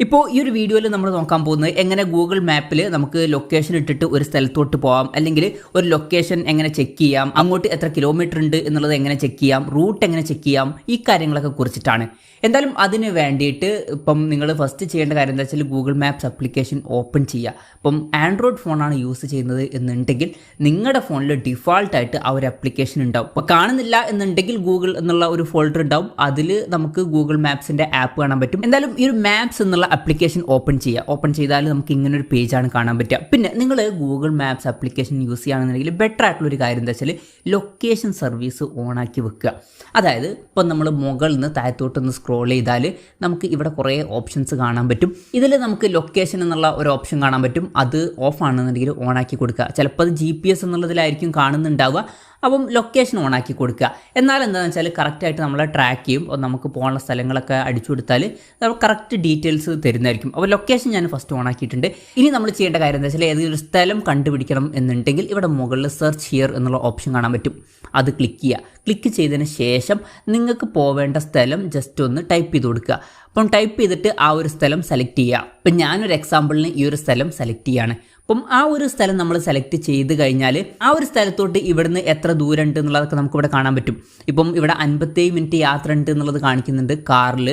ഇപ്പോൾ ഈ ഒരു വീഡിയോയിൽ നമ്മൾ നോക്കാൻ പോകുന്നത് എങ്ങനെ ഗൂഗിൾ മാപ്പിൽ നമുക്ക് ലൊക്കേഷൻ ഇട്ടിട്ട് ഒരു സ്ഥലത്തോട്ട് പോകാം, അല്ലെങ്കിൽ ഒരു ലൊക്കേഷൻ എങ്ങനെ ചെക്ക് ചെയ്യാം, അങ്ങോട്ട് എത്ര കിലോമീറ്റർ ഉണ്ട് എന്നുള്ളത് എങ്ങനെ ചെക്ക് ചെയ്യാം, റൂട്ട് എങ്ങനെ ചെക്ക് ചെയ്യാം, ഈ കാര്യങ്ങളൊക്കെ കുറിച്ചിട്ടാണ്. എന്തായാലും അതിന് വേണ്ടിയിട്ട് ഇപ്പം നിങ്ങൾ ഫസ്റ്റ് ചെയ്യേണ്ട കാര്യം എന്താ വെച്ചാൽ ഗൂഗിൾ മാപ്സ് ആപ്ലിക്കേഷൻ ഓപ്പൺ ചെയ്യുക. ഇപ്പം ആൻഡ്രോയിഡ് ഫോണാണ് യൂസ് ചെയ്യുന്നത് എന്നുണ്ടെങ്കിൽ നിങ്ങളുടെ ഫോണിൽ ഡിഫാൾട്ടായിട്ട് ആ ഒരു ആപ്ലിക്കേഷൻ ഉണ്ടാവും. അപ്പോൾ കാണുന്നില്ല എന്നുണ്ടെങ്കിൽ ഗൂഗിൾ എന്നുള്ള ഒരു ഫോൾഡർ ഉണ്ടാവും, അതിൽ നമുക്ക് ഗൂഗിൾ മാപ്സിൻ്റെ ആപ്പ് കാണാൻ പറ്റും. എന്തായാലും ഈ ഒരു മാപ്സ് എന്നുള്ള ആപ്ലിക്കേഷൻ ഓപ്പൺ ചെയ്യുക. ഓപ്പൺ ചെയ്താൽ നമുക്ക് ഇങ്ങനെ ഒരു പേജാണ് കാണാൻ പറ്റുക. പിന്നെ നിങ്ങൾ ഗൂഗിൾ മാപ്സ് ആപ്ലിക്കേഷൻ യൂസ് ചെയ്യുകയാണെന്നുണ്ടെങ്കിൽ ബെറ്റർ ആയിട്ടുള്ള ഒരു കാര്യം എന്താ വെച്ചാൽ ലൊക്കേഷൻ സർവീസ് ഓണാക്കി വെക്കുക. അതായത് ഇപ്പം നമ്മൾ മുകളിൽ നിന്ന് താഴത്തോട്ടൊന്ന് സ്ക്രോൾ ചെയ്താൽ നമുക്ക് ഇവിടെ കുറേ ഓപ്ഷൻസ് കാണാൻ പറ്റും. ഇതിൽ നമുക്ക് ലൊക്കേഷൻ എന്നുള്ള ഒരു ഓപ്ഷൻ കാണാൻ പറ്റും. അത് ഓഫ് ആണെന്നുണ്ടെങ്കിൽ ഓണാക്കി കൊടുക്കുക. ചിലപ്പോൾ അത് GPS എന്നുള്ളതിലായിരിക്കും കാണുന്നുണ്ടാവുക. അപ്പം ലൊക്കേഷൻ ഓണാക്കി കൊടുക്കുക. എന്നാൽ എന്താണെന്ന് വെച്ചാൽ കറക്റ്റായിട്ട് നമ്മളെ ട്രാക്ക് ചെയ്യും. നമുക്ക് പോകാനുള്ള സ്ഥലങ്ങളൊക്കെ അടിച്ചു കൊടുത്താൽ നമ്മൾ കറക്റ്റ് ഡീറ്റെയിൽസ് തരുന്നതായിരിക്കും. അപ്പോൾ ലൊക്കേഷൻ ഞാൻ ഫസ്റ്റ് ഓണാക്കിയിട്ടുണ്ട്. ഇനി നമ്മൾ ചെയ്യേണ്ട കാര്യം എന്താ വെച്ചാൽ ഏതെങ്കിലും ഒരു സ്ഥലം കണ്ടുപിടിക്കണം എന്നുണ്ടെങ്കിൽ ഇവിടെ മുകളിൽ സെർച്ച് ഹിയർ എന്നുള്ള ഓപ്ഷൻ കാണാൻ പറ്റും. അത് ക്ലിക്ക് ചെയ്യുക. ക്ലിക്ക് ചെയ്തതിന് ശേഷം നിങ്ങൾക്ക് പോവേണ്ട സ്ഥലം ജസ്റ്റ് ഒന്ന് ടൈപ്പ് ചെയ്ത് കൊടുക്കുക. അപ്പം ടൈപ്പ് ചെയ്തിട്ട് ആ ഒരു സ്ഥലം സെലക്ട് ചെയ്യുക. ഇപ്പം ഞാനൊരു എക്സാമ്പിളിന് ഈ ഒരു സ്ഥലം സെലക്ട് ചെയ്യുകയാണ്. അപ്പം ആ ഒരു സ്ഥലം നമ്മൾ സെലക്ട് ചെയ്ത് കഴിഞ്ഞാൽ ആ ഒരു സ്ഥലത്തോട്ട് ഇവിടുന്ന് എത്ര ദൂരം ഉണ്ട് എന്നുള്ളതൊക്കെ നമുക്ക് ഇവിടെ കാണാൻ പറ്റും. ഇപ്പം ഇവിടെ 57 മിനിറ്റ് യാത്ര ഉണ്ട് എന്നുള്ളത് കാണിക്കുന്നുണ്ട് കാറിൽ.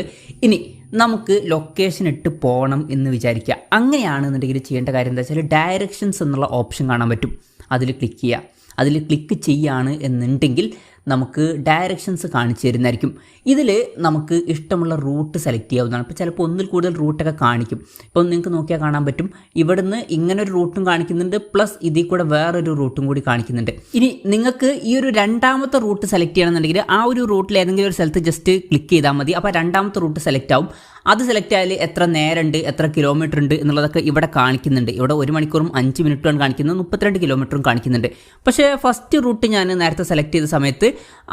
ഇനി നമുക്ക് ലൊക്കേഷൻ ഇട്ട് പോകണം എന്ന് വിചാരിക്കുക. അങ്ങനെയാണെന്നുണ്ടെങ്കിൽ ചെയ്യേണ്ട കാര്യം എന്താ വെച്ചാൽ ഡയറക്ഷൻസ് എന്നുള്ള ഓപ്ഷൻ കാണാൻ പറ്റും. അതിൽ ക്ലിക്ക് ചെയ്യുക. അതിൽ ക്ലിക്ക് ചെയ്യുകയാണ് എന്നുണ്ടെങ്കിൽ നമുക്ക് ഡയറക്ഷൻസ് കാണിച്ചു തരുന്നതായിരിക്കും. ഇതിൽ നമുക്ക് ഇഷ്ടമുള്ള റൂട്ട് സെലക്ട് ചെയ്യാവുന്നതാണ്. ഇപ്പോൾ ചിലപ്പോൾ ഒന്നിൽ കൂടുതൽ റൂട്ടൊക്കെ കാണിക്കും. ഇപ്പോൾ നിങ്ങൾക്ക് നോക്കിയാൽ കാണാൻ പറ്റും ഇവിടുന്ന് ഇങ്ങനൊരു റൂട്ടും കാണിക്കുന്നുണ്ട്, പ്ലസ് ഇതിൽ കൂടെ വേറൊരു റൂട്ടും കൂടി കാണിക്കുന്നുണ്ട്. ഇനി നിങ്ങൾക്ക് ഈ ഒരു രണ്ടാമത്തെ റൂട്ട് സെലക്ട് ചെയ്യണമെന്നുണ്ടെങ്കിൽ ആ ഒരു റൂട്ടിൽ ഏതെങ്കിലും ഒരു സ്ഥലത്ത് ജസ്റ്റ് ക്ലിക്ക് ചെയ്താൽ മതി. അപ്പോൾ രണ്ടാമത്തെ റൂട്ട് സെലക്ട് ആവും. അത് സെലക്ട് ആയാൽ എത്ര നേരമുണ്ട്, എത്ര കിലോമീറ്റർ ഉണ്ട് എന്നുള്ളതൊക്കെ ഇവിടെ കാണിക്കുന്നുണ്ട്. ഇവിടെ 1 മണിക്കൂറും 5 മിനിറ്റുമാണ് കാണിക്കുന്നത്, 32 കിലോമീറ്ററും കാണിക്കുന്നുണ്ട്. പക്ഷേ ഫസ്റ്റ് റൂട്ട് ഞാൻ നേരത്തെ സെലക്ട് ചെയ്ത സമയത്ത്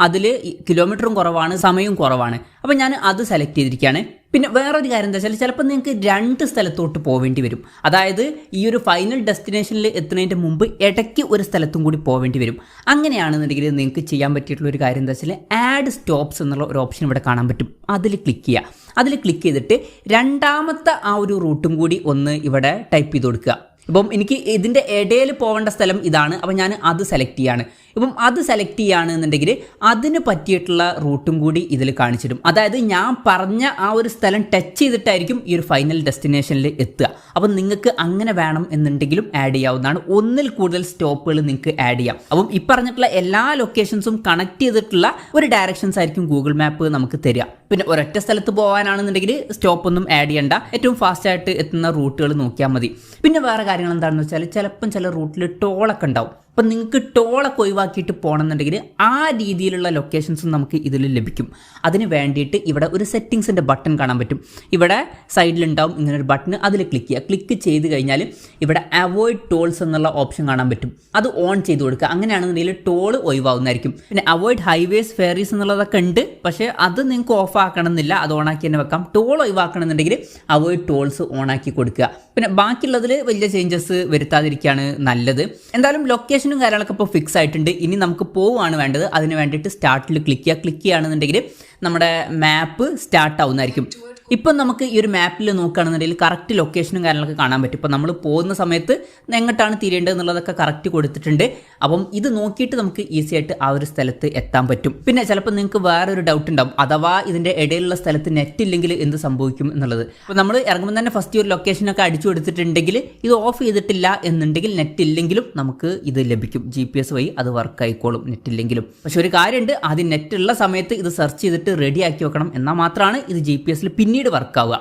അതിൽ കിലോമീറ്ററും കുറവാണ്, സമയവും കുറവാണ്. അപ്പോൾ ഞാൻ അത് സെലക്ട് ചെയ്തിരിക്കുകയാണ്. പിന്നെ വേറൊരു കാര്യം എന്താ വെച്ചാൽ ചിലപ്പോൾ നിങ്ങൾക്ക് 2 സ്ഥലത്തോട്ട് പോവേണ്ടി വരും. അതായത് ഈ ഒരു ഫൈനൽ ഡെസ്റ്റിനേഷനിൽ എത്തുന്നതിൻ്റെ മുമ്പ് ഇടയ്ക്ക് ഒരു സ്ഥലത്തും കൂടി പോവേണ്ടി വരും. അങ്ങനെയാണെന്നുണ്ടെങ്കിൽ നിങ്ങൾക്ക് ചെയ്യാൻ പറ്റിയിട്ടുള്ള ഒരു കാര്യം എന്താ വെച്ചാൽ ആഡ് സ്റ്റോപ്സ് എന്നുള്ള ഒരു ഓപ്ഷൻ ഇവിടെ കാണാൻ പറ്റും. അതിൽ ക്ലിക്ക് ചെയ്യുക. അതിൽ ക്ലിക്ക് ചെയ്തിട്ട് രണ്ടാമത്തെ ആ ഒരു റൂട്ടും കൂടി ഒന്ന് ഇവിടെ ടൈപ്പ് ചെയ്ത് കൊടുക്കുക. ഇപ്പം എനിക്ക് ഇതിൻ്റെ ഇടയിൽ പോകേണ്ട സ്ഥലം ഇതാണ്. അപ്പം ഞാൻ അത് സെലക്ട് ചെയ്യാണ്. ഇപ്പം അത് സെലക്ട് ചെയ്യുകയാണെന്നുണ്ടെങ്കിൽ അതിന് പറ്റിയിട്ടുള്ള റൂട്ടും കൂടി ഇതിൽ കാണിച്ചിടും. അതായത് ഞാൻ പറഞ്ഞ ആ ഒരു സ്ഥലം ടച്ച് ചെയ്തിട്ടായിരിക്കും ഈ ഒരു ഫൈനൽ ഡെസ്റ്റിനേഷനിൽ എത്തുക. അപ്പം നിങ്ങൾക്ക് അങ്ങനെ വേണം എന്നുണ്ടെങ്കിലും ആഡ് ചെയ്യാവുന്നതാണ്. ഒന്നിൽ കൂടുതൽ സ്റ്റോപ്പുകൾ നിങ്ങൾക്ക് ആഡ് ചെയ്യാം. അപ്പം ഈ പറഞ്ഞിട്ടുള്ള എല്ലാ ലൊക്കേഷൻസും കണക്ട് ചെയ്തിട്ടുള്ള ഒരു ഡയറക്ഷൻസ് ആയിരിക്കും ഗൂഗിൾ മാപ്പ് നമുക്ക് തരിക. പിന്നെ ഒരൊറ്റ സ്ഥലത്ത് പോകാനാണെന്നുണ്ടെങ്കിൽ സ്റ്റോപ്പ് ഒന്നും ആഡ് ചെയ്യണ്ട. ഏറ്റവും ഫാസ്റ്റായിട്ട് എത്തുന്ന റൂട്ടുകൾ നോക്കിയാൽ മതി. പിന്നെ വേറെ കാര്യങ്ങൾ എന്താണെന്ന് വെച്ചാൽ ചിലപ്പം ചില റൂട്ടിൽ ടോളൊക്കെ ഉണ്ടാവും. അപ്പം നിങ്ങൾക്ക് ടോളൊക്കെ ഒഴിവാക്കിയിട്ട് പോകണമെന്നുണ്ടെങ്കിൽ ആ രീതിയിലുള്ള ലൊക്കേഷൻസും നമുക്ക് ഇതിൽ ലഭിക്കും. അതിന് വേണ്ടിയിട്ട് ഇവിടെ ഒരു സെറ്റിങ്സിൻ്റെ ബട്ടൺ കാണാൻ പറ്റും. ഇവിടെ സൈഡിലുണ്ടാവും ഇങ്ങനൊരു ബട്ടൺ. അതിൽ ക്ലിക്ക് ചെയ്യുക. ക്ലിക്ക് ചെയ്ത് കഴിഞ്ഞാൽ ഇവിടെ അവോയ്ഡ് ടോൾസ് എന്നുള്ള ഓപ്ഷൻ കാണാൻ പറ്റും. അത് ഓൺ ചെയ്ത് കൊടുക്കുക. അങ്ങനെയാണെന്നുണ്ടെങ്കിൽ ടോൾ ഒഴിവാകുന്നതായിരിക്കും. പിന്നെ അവോയ്ഡ് ഹൈവേസ് ഫെയറീസ് എന്നുള്ളതൊക്കെ ഉണ്ട്. പക്ഷേ അത് നിങ്ങൾക്ക് ഓഫ് ആക്കണമെന്നില്ല, അത് ഓണാക്കി തന്നെ വെക്കാം. ടോൾ ഒഴിവാക്കണമെന്നുണ്ടെങ്കിൽ അവോയ്ഡ് ടോൾസ് ഓണാക്കി കൊടുക്കുക. പിന്നെ ബാക്കിയുള്ളതിൽ വലിയ ചേഞ്ചസ് വരുത്താതിരിക്കുകയാണ് നല്ലത്. എന്തായാലും ലൊക്കേഷനും കാര്യങ്ങളൊക്കെ ഇപ്പോൾ ഫിക്സ് ആയിട്ടുണ്ട്. ഇനി നമുക്ക് പോവുകയാണ് വേണ്ടത്. അതിന് വേണ്ടിയിട്ട് സ്റ്റാർട്ടിൽ ക്ലിക്ക് ചെയ്യുക. ക്ലിക്ക് ചെയ്യുകയാണെന്നുണ്ടെങ്കിൽ നമ്മുടെ മാപ്പ് സ്റ്റാർട്ട് ആവുന്നതായിരിക്കും. ഇപ്പം നമുക്ക് ഈ ഒരു മാപ്പിൽ നോക്കുകയാണെന്നുണ്ടെങ്കിൽ കറക്റ്റ് ലൊക്കേഷനും കാര്യങ്ങളൊക്കെ കാണാൻ പറ്റും. ഇപ്പോൾ നമ്മൾ പോകുന്ന സമയത്ത് എങ്ങോട്ടാണ് തിരിയേണ്ടത് എന്നുള്ളതൊക്കെ കറക്റ്റ് കൊടുത്തിട്ടുണ്ട്. അപ്പം ഇത് നോക്കിയിട്ട് നമുക്ക് ഈസി ആയിട്ട് ആ ഒരു സ്ഥലത്ത് എത്താൻ പറ്റും. പിന്നെ ചിലപ്പോൾ നിങ്ങൾക്ക് വേറൊരു ഡൗട്ട് ഉണ്ടാവും, അഥവാ ഇതിൻ്റെ ഇടയിലുള്ള സ്ഥലത്ത് നെറ്റ് ഇല്ലെങ്കിൽ എന്ത് സംഭവിക്കും എന്നുള്ളത്. അപ്പോൾ നമ്മൾ ഇറങ്ങുമ്പോൾ തന്നെ ഫസ്റ്റ് ഒരു ലൊക്കേഷനൊക്കെ അടിച്ചു കൊടുത്തിട്ടുണ്ടെങ്കിൽ ഇത് ഓഫ് ചെയ്തിട്ടില്ല എന്നുണ്ടെങ്കിൽ നെറ്റ് ഇല്ലെങ്കിലും നമുക്ക് ഇത് ലഭിക്കും. GPS വഴി അത് വർക്ക് ആയിക്കോളും നെറ്റ് ഇല്ലെങ്കിലും. പക്ഷെ ഒരു കാര്യമുണ്ട്, ആദ്യം നെറ്റ് ഉള്ള സമയത്ത് ഇത് സെർച്ച് ചെയ്തിട്ട് റെഡി ആക്കി വെക്കണം. എന്നാൽ മാത്രമാണ് ഇത് GPS പിന്നീട് വർക്കാവുക.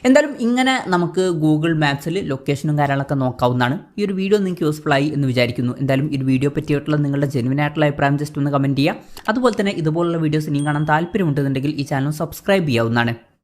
എന്തായാലും ഇങ്ങനെ നമുക്ക് ഗൂഗിൾ മാപ്സിൽ ലൊക്കേഷനും കാര്യങ്ങളൊക്കെ നോക്കാവുന്നതാണ്. ഈ ഒരു വീഡിയോ നിങ്ങൾക്ക് യൂസ്ഫുൾ ആയി എന്ന് വിചാരിക്കുന്നു. എന്തായാലും ഈ വീഡിയോ പറ്റിയിട്ടുള്ള നിങ്ങളുടെ ജെനുവിൻ ആയിട്ടുള്ള അഭിപ്രായം ജസ്റ്റ് ഒന്ന് കമൻറ്റ് ചെയ്യുക. അതുപോലെ തന്നെ ഇതുപോലുള്ള വീഡിയോസ് ഇനിയും കാണാൻ താല്പര്യമുണ്ടെന്നുണ്ടെങ്കിൽ ഈ ചാനൽ സബ്സ്ക്രൈബ് ചെയ്യാവുന്നതാണ്.